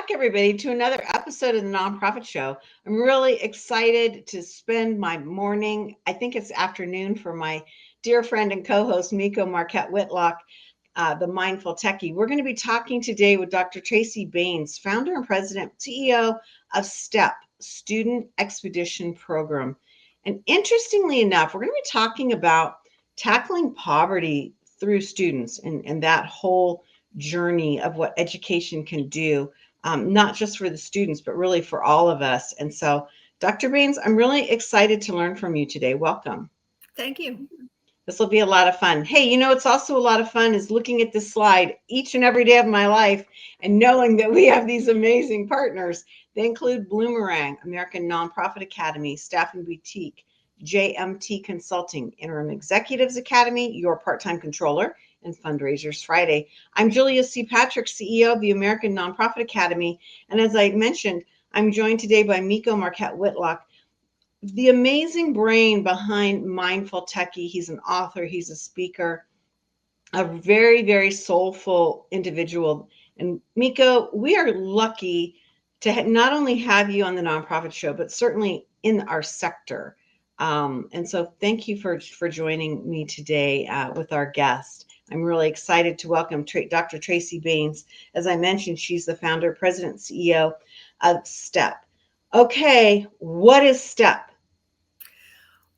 back, everybody, to another episode of the Nonprofit Show. I'm really excited to spend my morning, I think it's afternoon, for my dear friend and co-host, Miko Marquette Whitlock, the Mindful Techie. We're going to be talking today with Dr. Tracy Baynes, founder and president, CEO of STEP, Student Expedition Program. And interestingly enough, we're going to be talking about tackling poverty through students and that whole journey of what education can do, not just for the students, but really for all of us. And so, Dr. Baines, I'm really excited to learn from you today. Welcome. Thank you. This will be a lot of fun. Hey, it's also a lot of fun is looking at this slide each and every day of my life and knowing that we have these amazing partners. They include Bloomerang, American Nonprofit Academy, Staffing Boutique, JMT Consulting, Interim Executives Academy, Your Part-Time Controller, and Fundraisers Friday. I'm Julia C. Patrick, CEO of the American Nonprofit Academy. And as I mentioned, I'm joined today by Miko Marquette Whitlock, the amazing brain behind Mindful Techie. He's an author, he's a speaker, a very, very soulful individual. And Miko, we are lucky to not only have you on the Nonprofit Show, but certainly in our sector. And so thank you for joining me today with our guest. I'm really excited to welcome Dr. Tracy Baynes. As I mentioned, she's the founder, president, CEO of STEP. Okay, what is STEP?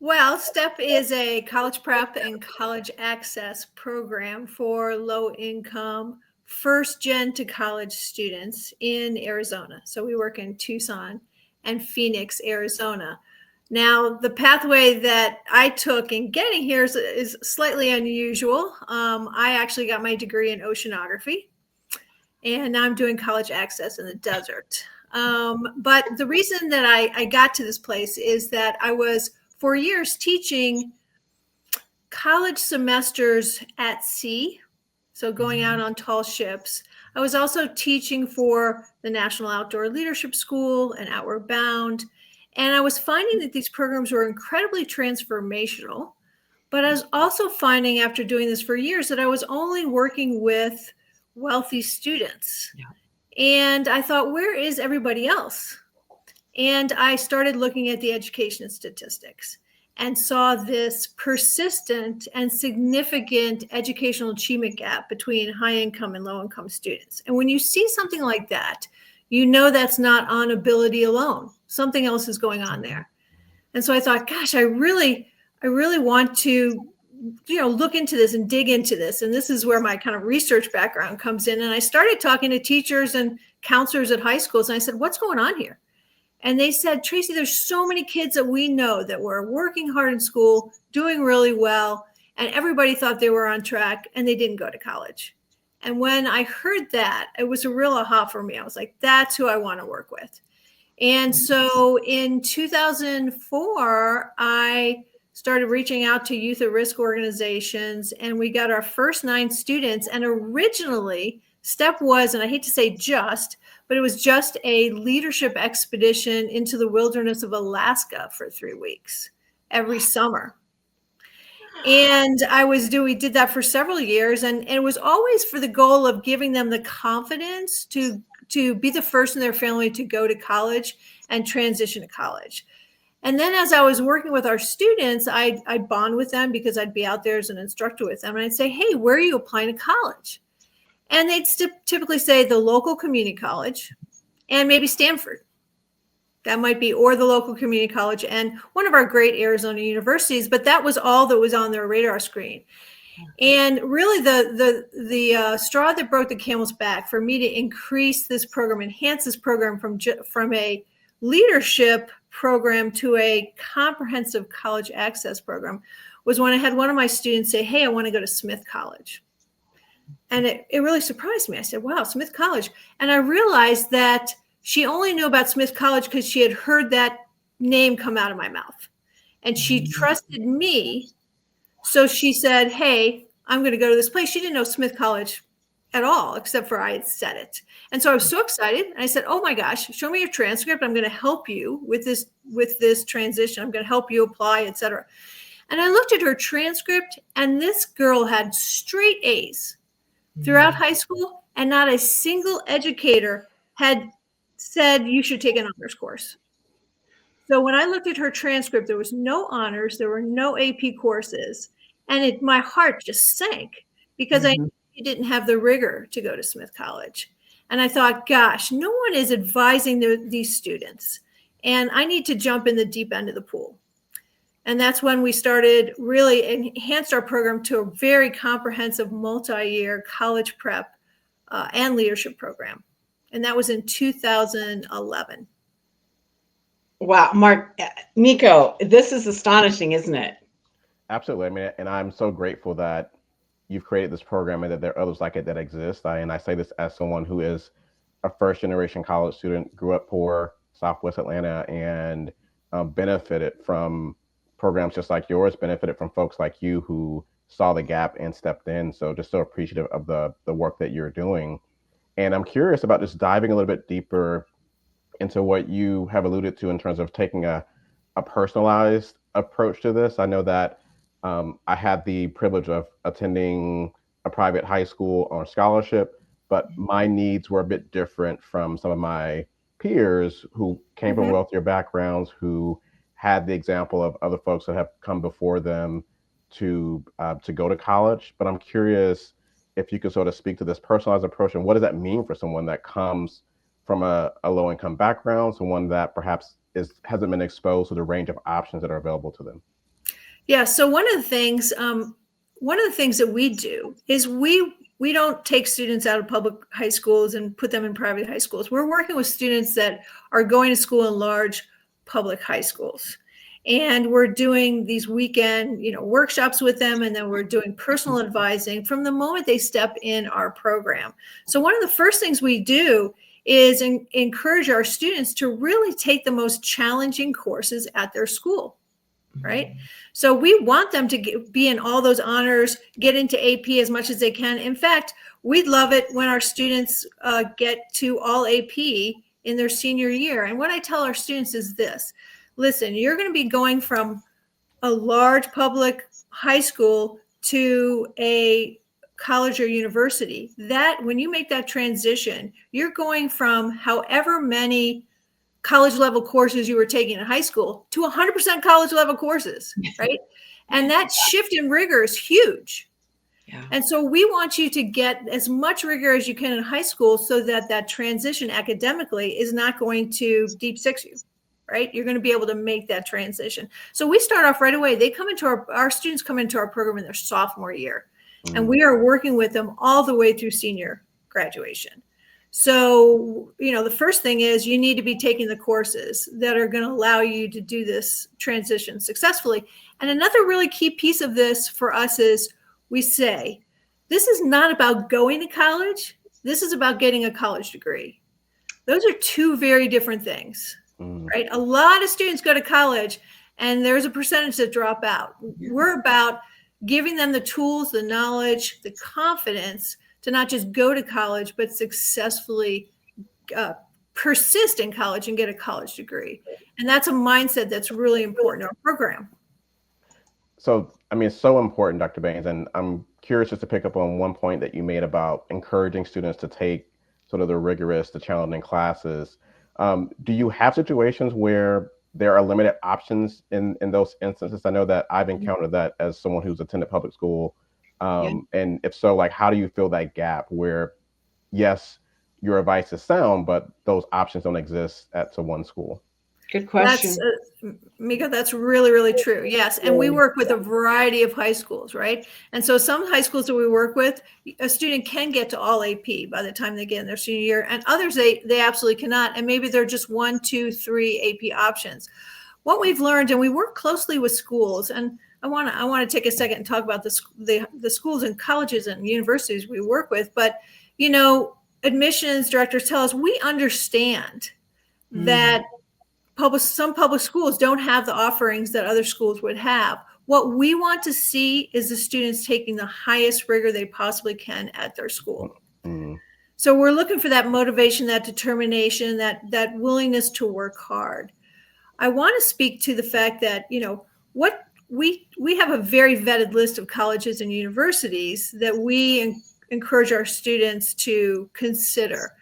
Well, STEP is a college prep and college access program for low-income, first-gen to college students in Arizona. So we work in Tucson and Phoenix, Arizona. Now, the pathway that I took in getting here is slightly unusual. I actually got my degree in oceanography, and now I'm doing college access in the desert. But the reason that I got to this place is that I was, for years, teaching college semesters at sea, so going out on tall ships. I was also teaching for the National Outdoor Leadership School and Outward Bound. And I was finding that these programs were incredibly transformational, but I was also finding after doing this for years that I was only working with wealthy students. Yeah. And I thought, where is everybody else? And I started looking at the education statistics and saw this persistent and significant educational achievement gap between high income and low income students. And when you see something like that, you know that's not on ability alone. Something else is going on there. And so I thought, gosh, I really want to, look into this and dig into this. And this is where my kind of research background comes in. And I started talking to teachers and counselors at high schools. And I said, what's going on here? And they said, Tracy, there's so many kids that we know that were working hard in school, doing really well. And everybody thought they were on track and they didn't go to college. And when I heard that, it was a real aha for me. I was like, that's who I want to work with. And so in 2004, I started reaching out to youth at risk organizations, and we got our first 9 students. And originally, STEP was, and I hate to say just, but it was just a leadership expedition into the wilderness of Alaska for 3 weeks every summer. And we did that for several years. And it was always for the goal of giving them the confidence to be the first in their family to go to college and transition to college. And then as I was working with our students, I'd bond with them because I'd be out there as an instructor with them. And I'd say, hey, where are you applying to college? And they'd typically say the local community college and maybe Stanford. That might be, or the local community college and one of our great Arizona universities, but that was all that was on their radar screen. And really the straw that broke the camel's back for me to increase this program, enhance this program from a leadership program to a comprehensive college access program was when I had one of my students say, hey, I want to go to Smith College. And it really surprised me. I said, wow, Smith College. And I realized that she only knew about Smith College because she had heard that name come out of my mouth. And she trusted me. So she said, hey, I'm going to go to this place. She didn't know Smith College at all, except for I had said it. And so I was so excited. And I said, oh my gosh, show me your transcript. I'm going to help you with this transition. I'm going to help you apply, et cetera. And I looked at her transcript, and this girl had straight A's throughout high school, and not a single educator had said you should take an honors course. So when I looked at her transcript, there was no honors, there were no AP courses, and my heart just sank because I knew she didn't have the rigor to go to Smith College. And I thought, gosh, no one is advising these students, and I need to jump in the deep end of the pool. And that's when we started really enhanced our program to a very comprehensive multi-year college prep and leadership program. And that was in 2011. Wow, Miko, this is astonishing, isn't it? Absolutely. I mean, and I'm so grateful that you've created this program and that there are others like it that exist. And I say this as someone who is a first generation college student, grew up poor, Southwest Atlanta, and benefited from programs just like yours, benefited from folks like you who saw the gap and stepped in. So just so appreciative of the work that you're doing. And I'm curious about just diving a little bit deeper into what you have alluded to in terms of taking a personalized approach to this. I know that I had the privilege of attending a private high school on scholarship, but my needs were a bit different from some of my peers who came from wealthier backgrounds, who had the example of other folks that have come before them to go to college. But I'm curious if you could sort of speak to this personalized approach and what does that mean for someone that comes from a low income background, someone that perhaps hasn't been exposed to the range of options that are available to them. Yeah. So one of the things that we do is we don't take students out of public high schools and put them in private high schools. We're working with students that are going to school in large public high schools. And we're doing these weekend, workshops with them. And then we're doing personal advising from the moment they step in our program. So one of the first things we do is encourage our students to really take the most challenging courses at their school, right? So we want them to be in all those honors, get into AP as much as they can. In fact, we'd love it when our students get to all AP in their senior year. And what I tell our students is this: listen, you're going to be going from a large public high school to a college or university. That when you make that transition, you're going from however many college level courses you were taking in high school to 100% college level courses, right? And that shift in rigor is huge. Yeah. And so we want you to get as much rigor as you can in high school so that transition academically is not going to deep six you, right? You're going to be able to make that transition. So we start off right away. They come into our students come into our program in their sophomore year, and we are working with them all the way through senior graduation. So, the first thing is you need to be taking the courses that are going to allow you to do this transition successfully. And another really key piece of this for us is we say, this is not about going to college. This is about getting a college degree. Those are two very different things, right? A lot of students go to college and there's a percentage that drop out. We're about giving them the tools, the knowledge, the confidence to not just go to college, but successfully persist in college and get a college degree. And that's a mindset that's really important in our program. So, I mean, it's so important, Dr. Baines, and I'm curious just to pick up on one point that you made about encouraging students to take sort of the rigorous, the challenging classes. Do you have situations where there are limited options in those instances? I know that I've encountered that as someone who's attended public school. And if so, like, how do you fill that gap where, yes, your advice is sound, but those options don't exist at one school? Good question. Miko, that's really, really true. Yes. And we work with a variety of high schools, right? And so some high schools that we work with, a student can get to all AP by the time they get in their senior year, and others, they absolutely cannot. And maybe they're just 1, 2, 3 AP options. What we've learned, and we work closely with schools, and I want to take a second and talk about the schools and colleges and universities we work with. But, admissions directors tell us we understand that some public schools don't have the offerings that other schools would have. What we want to see is the students taking the highest rigor they possibly can at their school. So we're looking for that motivation, that determination, that willingness to work hard. I want to speak to the fact that, what we have a very vetted list of colleges and universities that we encourage our students to consider.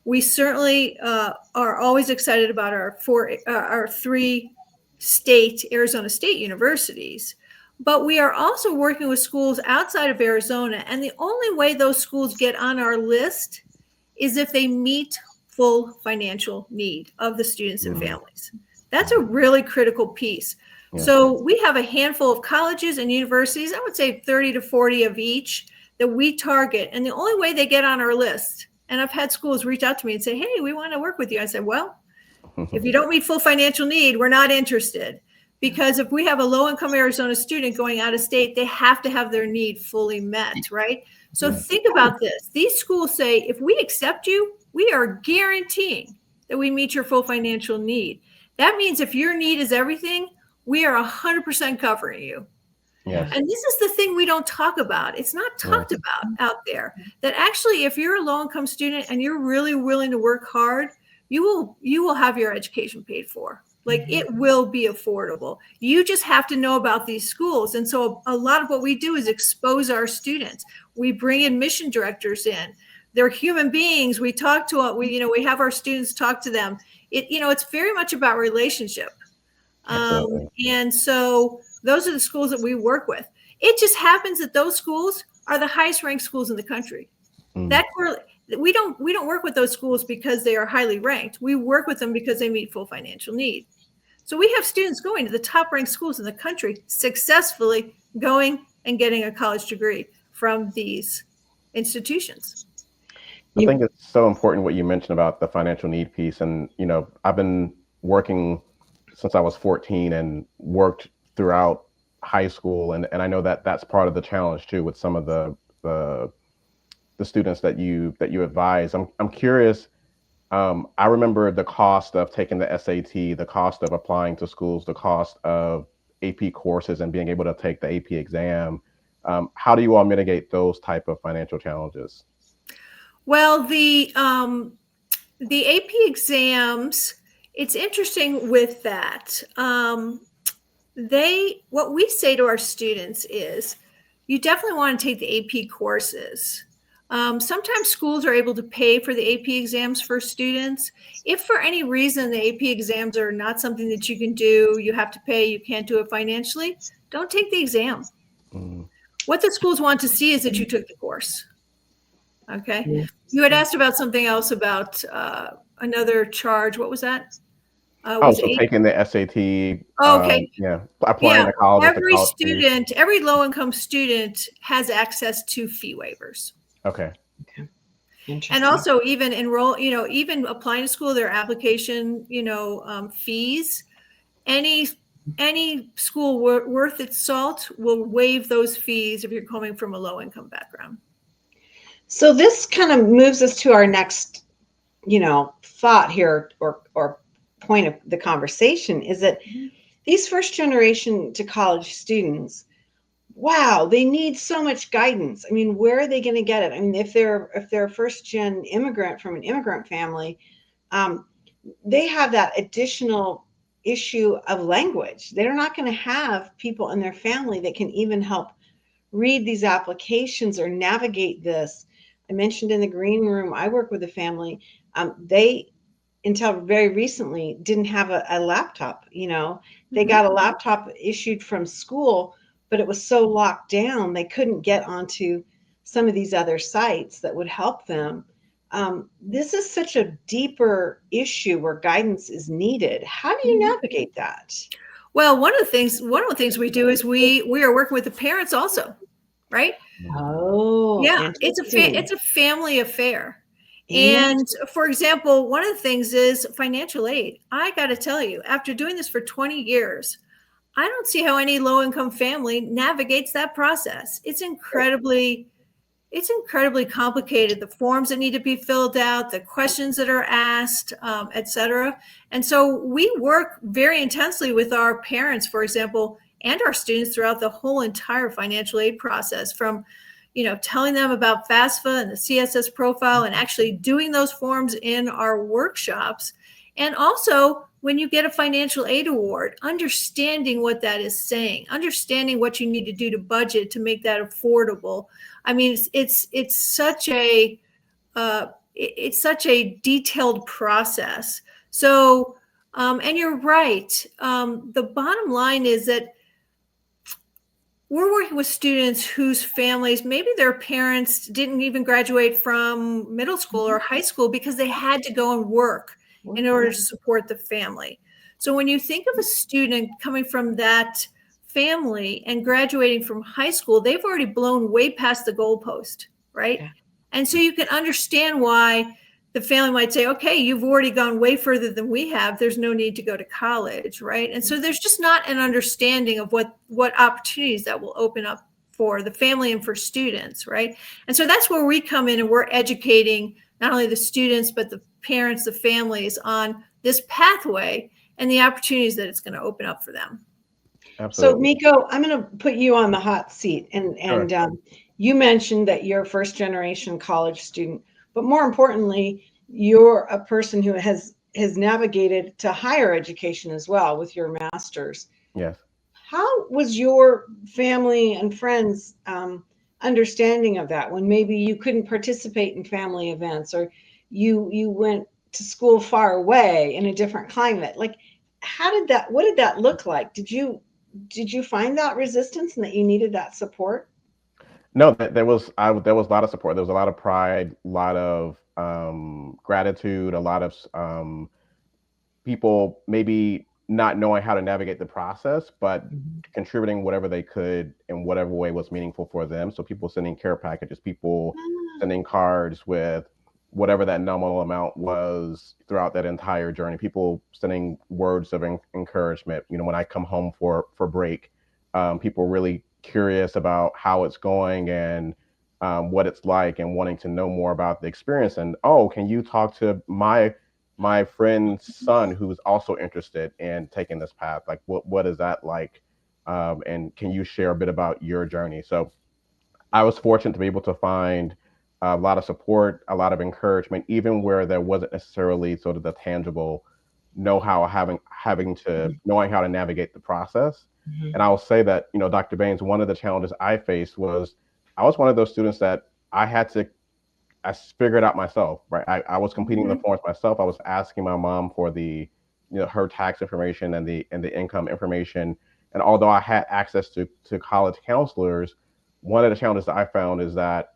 We certainly are always excited about our 3 Arizona State universities, but we are also working with schools outside of Arizona. And the only way those schools get on our list is if they meet full financial need of the students and families. That's a really critical piece. Yeah. So we have a handful of colleges and universities, I would say 30 to 40 of each, that we target. And the only way they get on our list, and I've had schools reach out to me and say, hey, we want to work with you. I said, well, if you don't meet full financial need, we're not interested. Because if we have a low-income Arizona student going out of state, they have to have their need fully met, right? So think about this. These schools say, if we accept you, we are guaranteeing that we meet your full financial need. That means if your need is everything, we are 100% covering you. Yes. And this is the thing we don't talk about. It's not talked about out there, that actually, if you're a low-income student and you're really willing to work hard, you will have your education paid for. Like, it will be affordable. You just have to know about these schools. And so a lot of what we do is expose our students. We bring in mission directors in. They're human beings. We talk to them. We have our students talk to them. It's very much about relationship. And so those are the schools that we work with. It just happens that those schools are the highest ranked schools in the country. We don't work with those schools because they are highly ranked. We work with them because they meet full financial need. So we have students going to the top ranked schools in the country, successfully going and getting a college degree from these institutions. I think it's so important what you mentioned about the financial need piece. And, I've been working since I was 14 and worked throughout high school. And I know that that's part of the challenge too, with some of the students that you advise. I'm curious. I remember the cost of taking the SAT, the cost of applying to schools, the cost of AP courses and being able to take the AP exam. How do you all mitigate those type of financial challenges? Well, the AP exams, it's interesting with that. What we say to our students is, you definitely want to take the AP courses. Sometimes schools are able to pay for the AP exams for students. If for any reason the AP exams are not something that you can do, you have to pay, you can't do it financially, don't take the exam. What the schools want to see is that you took the course. Okay. You had asked about something else about another charge. What was that? Taking the SAT. Okay. Applying to college. Every low-income student has access to fee waivers. Okay. And also even even applying to school, their application, fees, any school worth its salt will waive those fees if you're coming from a low-income background. So this kind of moves us to our next, thought here or point of the conversation, is that these first generation to college students, wow, they need so much guidance. I mean, where are they going to get it? I mean, if they're a first gen immigrant from an immigrant family, they have that additional issue of language. They're not going to have people in their family that can even help read these applications or navigate this. I mentioned in the green room, I work with a family. They, until very recently, didn't have a laptop. They got a laptop issued from school, but it was so locked down, they couldn't get onto some of these other sites that would help them. This is such a deeper issue where guidance is needed. How do you navigate that? Well, one of the things we do is we are working with the parents also, right? Oh, yeah, it's a family affair. And for example, one of the things is financial aid. I got to tell you, after doing this for 20 years, I don't see how any low-income family navigates that process. It's incredibly complicated. The forms that need to be filled out, the questions that are asked, et cetera. And so we work very intensely with our parents, for example, and our students throughout the whole entire financial aid process, from telling them about FAFSA and the CSS profile and actually doing those forms in our workshops. And also, when you get a financial aid award, understanding what that is saying, understanding what you need to do to budget to make that affordable. I mean, it's such a it's such a detailed process. So, and you're right. The bottom line is that we're working with students whose families, maybe their parents didn't even graduate from middle school or high school because they had to go and work in order to support the family. So when you think of a student coming from that family and graduating from high school, they've already blown way past the goalpost, right? Okay. And so you can understand why the family might say, okay, you've already gone way further than we have. There's no need to go to college, right? And so there's just not an understanding of what opportunities that will open up for the family and for students, right? And so that's where we come in, and we're educating not only the students, but the parents, the families on this pathway and the opportunities that it's going to open up for them. Absolutely. So Miko, I'm going to put you on the hot seat, and Sure. you mentioned that you're a first generation college student, but more importantly, you're a person who has navigated to higher education as well with your master's. Yes. How was your family and friends understanding of that when maybe you couldn't participate in family events, or you went to school far away in a different climate? Like, what did that look like? Did you find that resistance and that you needed that support? No, there was there was a lot of support. There was a lot of pride, a lot of gratitude, a lot of people maybe not knowing how to navigate the process, but contributing whatever they could in whatever way was meaningful for them. So people sending care packages, people sending cards with whatever that nominal amount was throughout that entire journey, people sending words of encouragement. You know, when I come home for break, people really curious about how it's going and what it's like, and wanting to know more about the experience. And, oh, can you talk to my friend's son who's also interested in taking this path? Like, what is that like? And can you share a bit about your journey? So I was fortunate to be able to find a lot of support, a lot of encouragement, even where there wasn't necessarily sort of the tangible know-how, knowing how to navigate the process. And I will say that, you know, Dr. Baines, one of the challenges I faced was I was one of those students that I figured out myself, right? I was completing the forms myself. I was asking my mom for her tax information and the income information. And although I had access to college counselors, one of the challenges that I found is that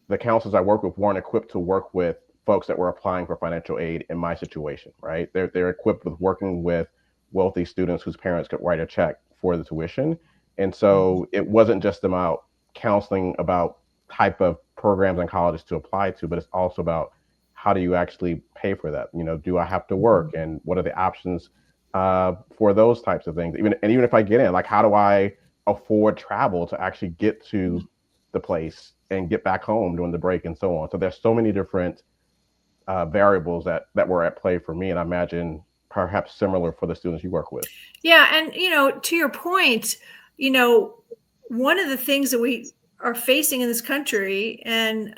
the counselors I work with weren't equipped to work with folks that were applying for financial aid in my situation, right? They're equipped with working with wealthy students whose parents could write a check for the tuition. And so it wasn't just about counseling about type of programs and colleges to apply to, but it's also about how do you actually pay for that? You know, do I have to work, and what are the options for those types of things? Even if I get in, like, how do I afford travel to actually get to the place and get back home during the break and so on? So there's so many different variables that were at play for me, and I imagine perhaps similar for the students you work with. Yeah, and to your point, one of the things that we are facing in this country, and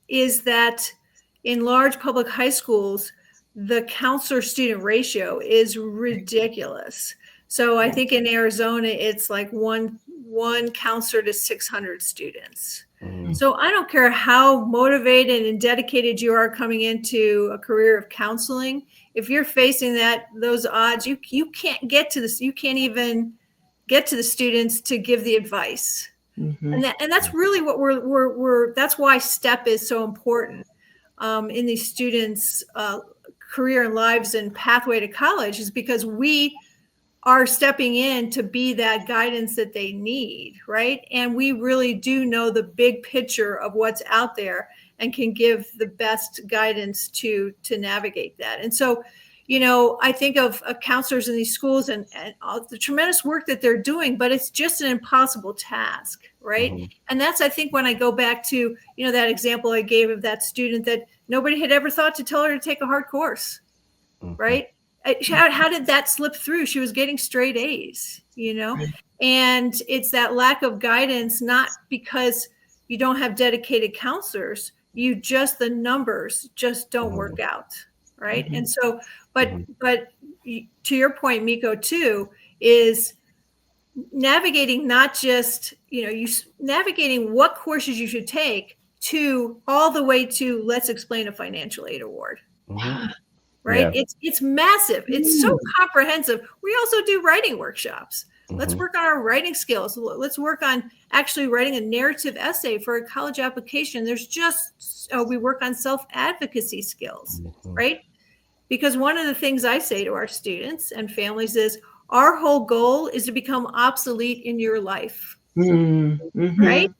is that in large public high schools, the counselor-student ratio is ridiculous. So I think in Arizona, it's like one counselor to 600 students. So I don't care how motivated and dedicated you are coming into a career of counseling. If you're facing those odds, you can't get to this. You can't even get to the students to give the advice. And that's really what we're that's why STEP is so important in these students' career and lives and pathway to college, is because we are stepping in to be that guidance that they need, right? And we really do know the big picture of what's out there and can give the best guidance to navigate that. And so, I think of counselors in these schools and all the tremendous work that they're doing, but it's just an impossible task, right? And that's, I think, when I go back to, that example I gave of that student that nobody had ever thought to tell her to take a hard course, right? How did that slip through? She was getting straight A's, and it's that lack of guidance, not because you don't have dedicated counselors, the numbers just don't work out. Right. And so, but to your point, Miko, too, is navigating not just, navigating what courses you should take to all the way to let's explain a financial aid award. Mhm. Right? Yeah. It's massive. It's so comprehensive. We also do writing workshops. Let's Mhm. work on our writing skills. Let's work on actually writing a narrative essay for a college application. There's just, we work on self-advocacy skills, Mhm. right? Because one of the things I say to our students and families is our whole goal is to become obsolete in your life, right?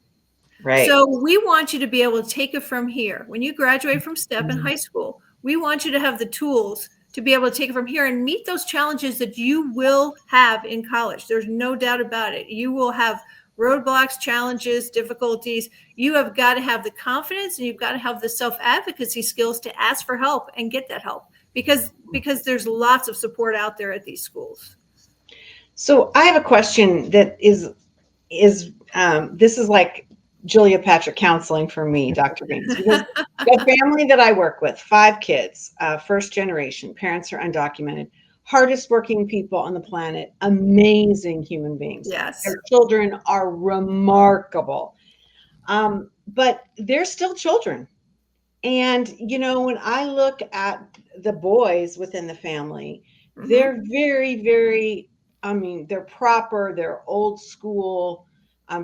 Right. So we want you to be able to take it from here. When you graduate from STEP in high school, we want you to have the tools to be able to take it from here and meet those challenges that you will have in college. There's no doubt about it. You will have roadblocks, challenges, difficulties. You have got to have the confidence and you've got to have the self-advocacy skills to ask for help and get that help because there's lots of support out there at these schools. So I have a question that is this is like Julia Patrick counseling for me, Dr. Baines, because the family that I work with, 5 kids, first generation, parents are undocumented, hardest working people on the planet, amazing human beings. Yes. Their children are remarkable, but they're still children. And, you know, when I look at the boys within the family, they're very, very, I mean, they're proper, they're old school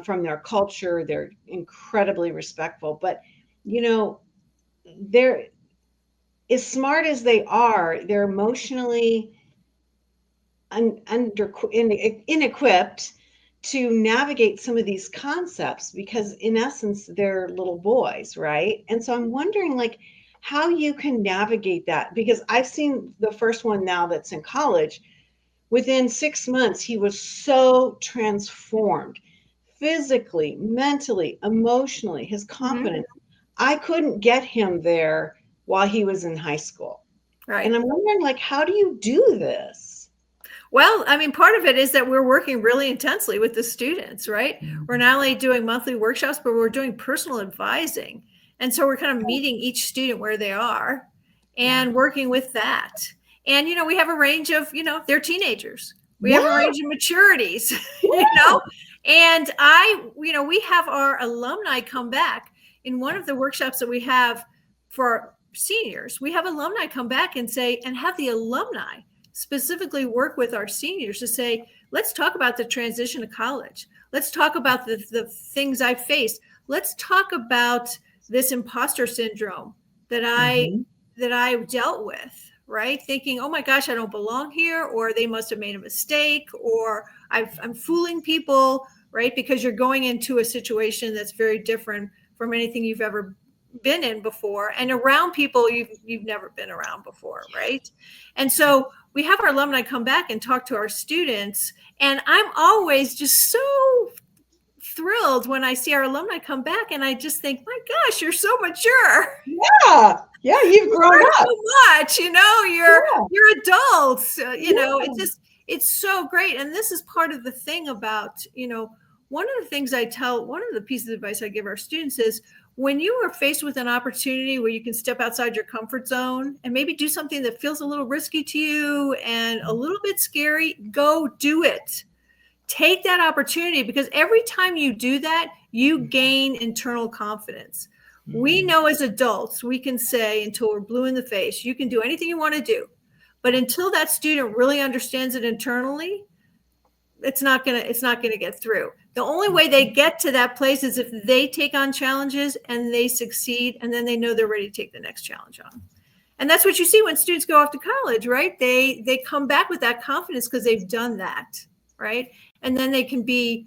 from their culture, they're incredibly respectful. But, you know, they're as smart as they are, they're emotionally inequipped to navigate some of these concepts because in essence they're little boys, right? And so I'm wondering like how you can navigate that, because I've seen the first one now that's in college. Within 6 months he was so transformed physically, mentally, emotionally, his confidence. I couldn't get him there while he was in high school. Right. And I'm wondering like how do you do this? Well, I mean, part of it is that we're working really intensely with the students, right? We're not only doing monthly workshops, but we're doing personal advising. And so we're kind of meeting each student where they are and working with that. And, you know, we have a range of, you know, they're teenagers. We have a range of maturities, you know, and we have our alumni come back in one of the workshops that we have for seniors. We have alumni come back and say, and have the alumni specifically work with our seniors to say, let's talk about the transition to college. Let's talk about the things I faced. Let's talk about this imposter syndrome that I dealt with, right? Thinking, oh my gosh, I don't belong here, or they must have made a mistake, or I'm fooling people, right? Because you're going into a situation that's very different from anything you've ever been in before and around people you've never been around before, right? And so we have our alumni come back and talk to our students, and I'm always just so thrilled when I see our alumni come back, and I just think, my gosh, you're so mature. Yeah, you've grown up so much, you know, you're adults, you know, it's so great. And this is part of the thing about, you know, one of the pieces of advice I give our students is when you are faced with an opportunity where you can step outside your comfort zone and maybe do something that feels a little risky to you and a little bit scary, go do it. Take that opportunity, because every time you do that, you gain internal confidence. We know as adults, we can say until we're blue in the face, you can do anything you want to do. But until that student really understands it internally, it's not going to get through. The only way they get to that place is if they take on challenges and they succeed, and then they know they're ready to take the next challenge on. And that's what you see when students go off to college, right? They come back with that confidence because they've done that, right? And then they can be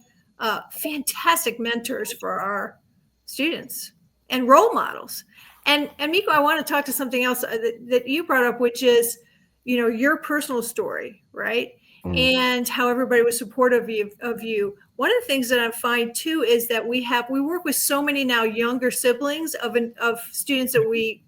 fantastic mentors for our students and role models. And Miko, I want to talk to something else that you brought up, which is, you know, your personal story, right? And how everybody was supportive of you. One of the things that I find too is that we work with so many now younger siblings of students that we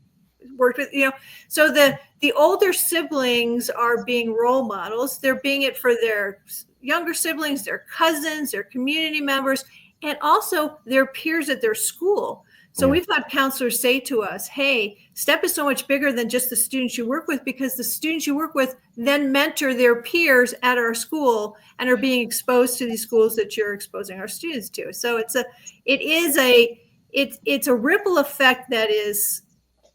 worked with, you know, so the older siblings are being role models. They're being it for their younger siblings, their cousins, their community members, and also their peers at their school. So we've had counselors say to us, hey, STEP is so much bigger than just the students you work with, because the students you work with then mentor their peers at our school and are being exposed to these schools that you're exposing our students to. So it is a it's a ripple effect that is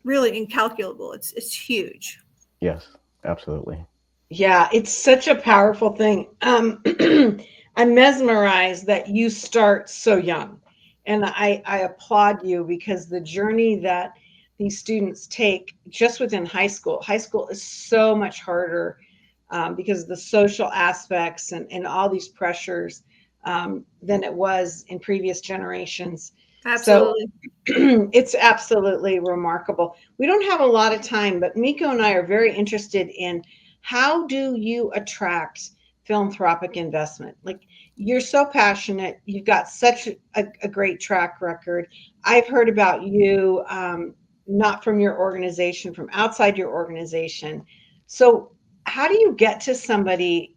really incalculable. It's huge. Yes, absolutely. Yeah, it's such a powerful thing. I'm mesmerized that you start so young. And I applaud you because the journey that these students take just within high school is so much harder because of the social aspects and all these pressures than it was in previous generations. So Absolutely. it's absolutely remarkable. We don't have a lot of time, but Miko and I are very interested in how do you attract philanthropic investment? Like you're so passionate, you've got such a great track record. I've heard about you, not from your organization, from outside your organization. So how do you get to somebody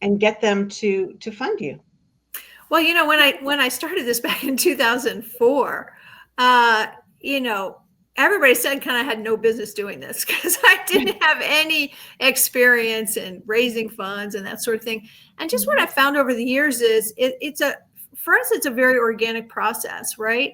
and get them to fund you? Well, when I started this back in 2004, you know, everybody said kind of had no business doing this because I didn't have any experience in raising funds and that sort of thing. And just what I found over the years is for us, it's a very organic process, right?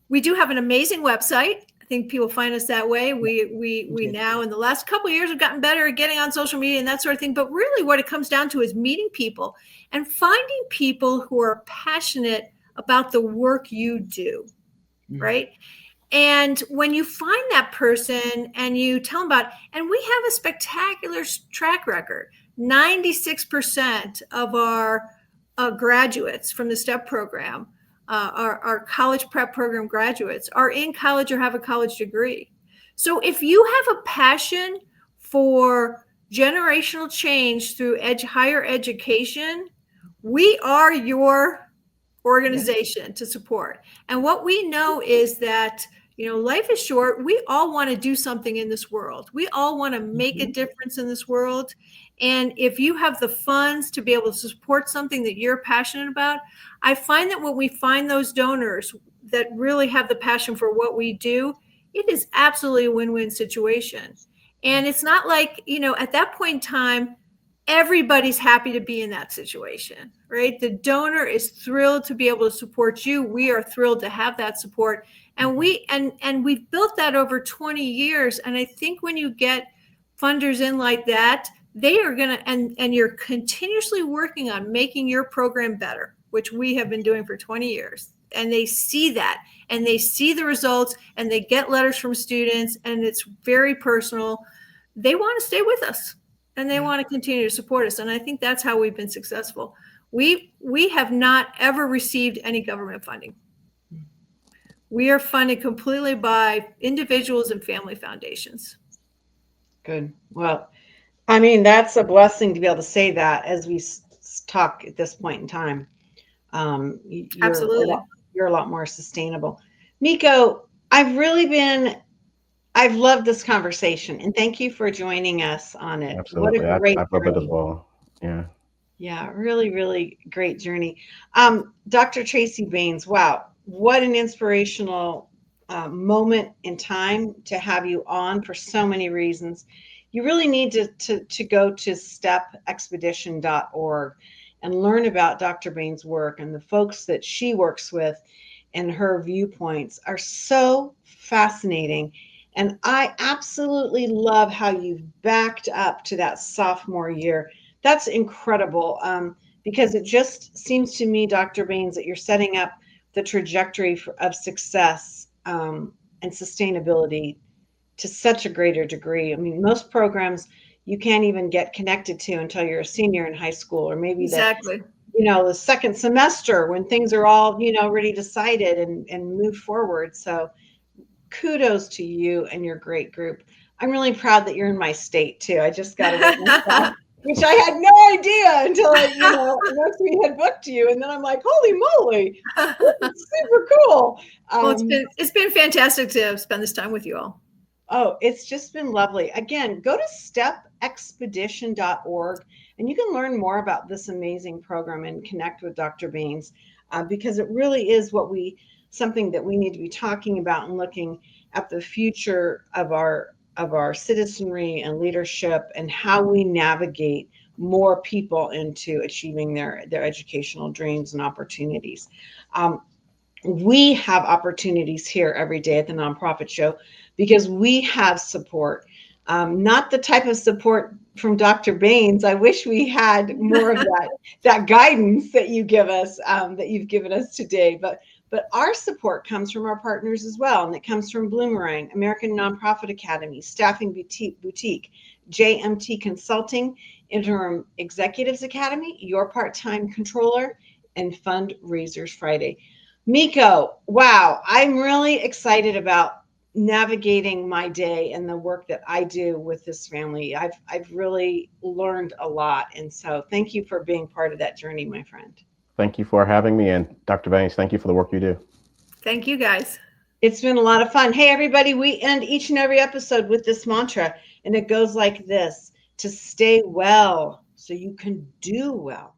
We do have an amazing website. I think people find us that way. We now in the last couple of years have gotten better at getting on social media and that sort of thing. But really what it comes down to is meeting people and finding people who are passionate about the work you do, right? And when you find that person and you tell them about, and we have a spectacular track record, 96% of our graduates from the STEP program, our college prep program graduates, are in college or have a college degree. So if you have a passion for generational change through higher education, we are your organization to support. And what we know is that life is short. We all want to do something in this world. We all want to make a difference in this world. And if you have the funds to be able to support something that you're passionate about, I find that when we find those donors that really have the passion for what we do, it is absolutely a win-win situation. And it's not like, at that point in time, everybody's happy to be in that situation, right? The donor is thrilled to be able to support you. We are thrilled to have that support. And we've built that over 20 years. And I think when you get funders in like that, they are going to, and you're continuously working on making your program better, which we have been doing for 20 years. And they see that and they see the results and they get letters from students and it's very personal. They want to stay with us. And they want to continue to support us. And I think that's how we've been successful. We have not ever received any government funding. We are funded completely by individuals and family foundations. Good. Well, I mean, that's a blessing to be able to say that as we talk at this point in time. Absolutely. You're a lot more sustainable. Miko, I've loved this conversation and thank you for joining us on it. Absolutely. What a great I've loved it as well. Yeah. Yeah, really, really great journey. Dr. Tracy Baynes, wow, what an inspirational moment in time to have you on for so many reasons. You really need to go to stepexpedition.org and learn about Dr. Baynes' work, and the folks that she works with and her viewpoints are so fascinating. And I absolutely love how you've backed up to that sophomore year. That's incredible because it just seems to me, Dr. Baynes, that you're setting up the trajectory of success and sustainability to such a greater degree. I mean, most programs you can't even get connected to until you're a senior in high school, or maybe exactly. The second semester when things are all, already decided and move forward. So kudos to you and your great group. I'm really proud that you're in my state too. I just got it, which I had no idea until once we had booked you, and then I'm like, holy moly, this is super cool. Well, it's been fantastic to spend this time with you all. Oh, it's just been lovely. Again, go to stepexpedition.org and you can learn more about this amazing program and connect with Dr. Baynes because it really is something that we need to be talking about and looking at the future of our citizenry and leadership and how we navigate more people into achieving their educational dreams and opportunities. We have opportunities here every day at the Nonprofit Show because we have support. Not the type of support from Dr. Baines. I wish we had more of that guidance that you give us, that you've given us today. But our support comes from our partners as well, and it comes from Bloomerang, American Nonprofit Academy, Staffing Boutique, JMT Consulting, Interim Executives Academy, Your Part-Time Controller, and Fundraisers Friday. Miko, wow, I'm really excited about navigating my day and the work that I do with this family. I've really learned a lot. And so thank you for being part of that journey, my friend. Thank you for having me. And Dr. Baines, thank you for the work you do. Thank you, guys. It's been a lot of fun. Hey, everybody, we end each and every episode with this mantra, and it goes like this: to stay well so you can do well.